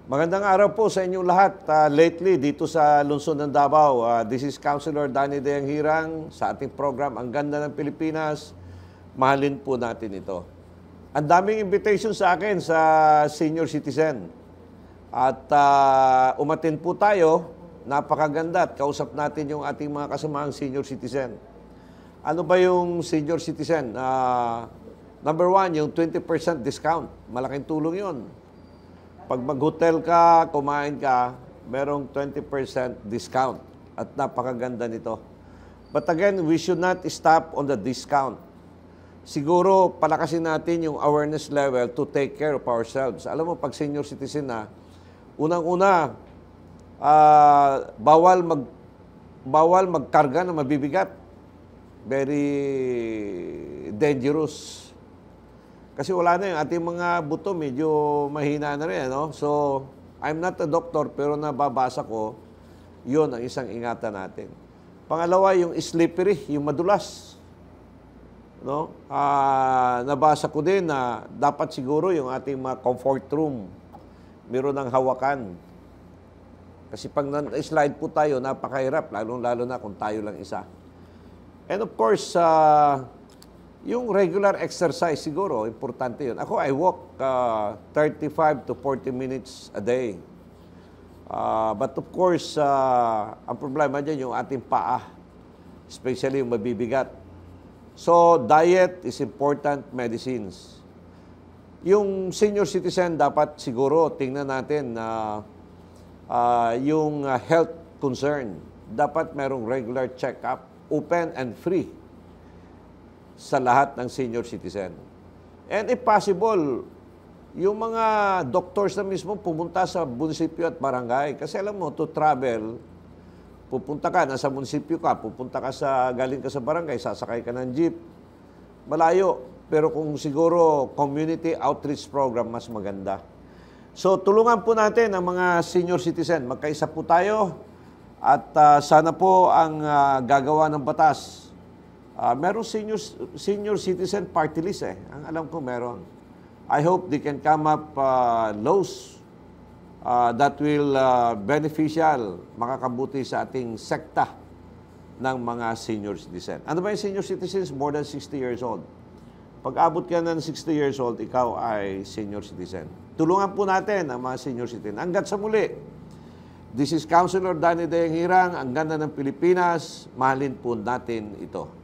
Magandang araw po sa inyong lahat. Lately, dito sa Lungsod ng Davao, this is Councilor Danny Deang Hirang sa ating program, Ang Ganda ng Pilipinas. Mahalin po natin ito. Ang daming invitation sa akin sa senior citizen. At umatin po tayo, napakaganda at kausap natin yung ating mga kasamahang senior citizen. Ano ba yung senior citizen? Number one, yung 20% discount. Malaking tulong yun. Pag mag-hotel ka, kumain ka, merong 20% discount. At napakaganda nito. But again, we should not stop on the discount. Siguro, palakasin natin yung awareness level to take care of ourselves. Alam mo, pag senior citizen na, unang-una, bawal magkarga na mabibigat. Very dangerous. Kasi wala na yung ating mga buto, medyo mahina na rin. No? So, I'm not a doctor, pero nababasa ko, yun ang isang ingatan natin. Pangalawa, yung slippery, yung madulas. No? Nabasa ko din na dapat siguro yung ating mga comfort room, meron ng hawakan. Kasi pag slide po tayo, napakahirap, lalong-lalo na kung tayo lang isa. And of course, yung regular exercise siguro, importante yun. Ako, I walk 35 to 40 minutes a day. But of course, ang problema dyan yung ating paa, especially yung mabibigat. So, diet is important, medicines. Yung senior citizen, dapat siguro tingnan natin na yung health concern. Dapat merong regular check-up, open and free sa lahat ng senior citizen. And if possible, yung mga doctors na mismo pumunta sa munisipyo at barangay. Kasi alam mo, to travel, pupunta ka, nasa munisipyo ka, pupunta ka galing ka sa barangay, sasakay ka ng jeep, malayo. Pero kung siguro community outreach program, mas maganda. So, tulungan po natin ang mga senior citizen. Magkaisa po tayo at sana po ang gagawa ng batas. Merong senior citizen party list eh. Ang alam ko meron. I hope they can come up laws that will beneficial, makakabuti sa ating sekta ng mga senior citizen. Ano ba yung senior citizens? More than 60 years old. Pag abot ka ng 60 years old, ikaw ay senior citizen. Tulungan po natin ang mga senior citizen. Hanggat sa muli, this is Councilor Danny Deang Hirang, Ang Ganda ng Pilipinas. Mahalin po natin ito.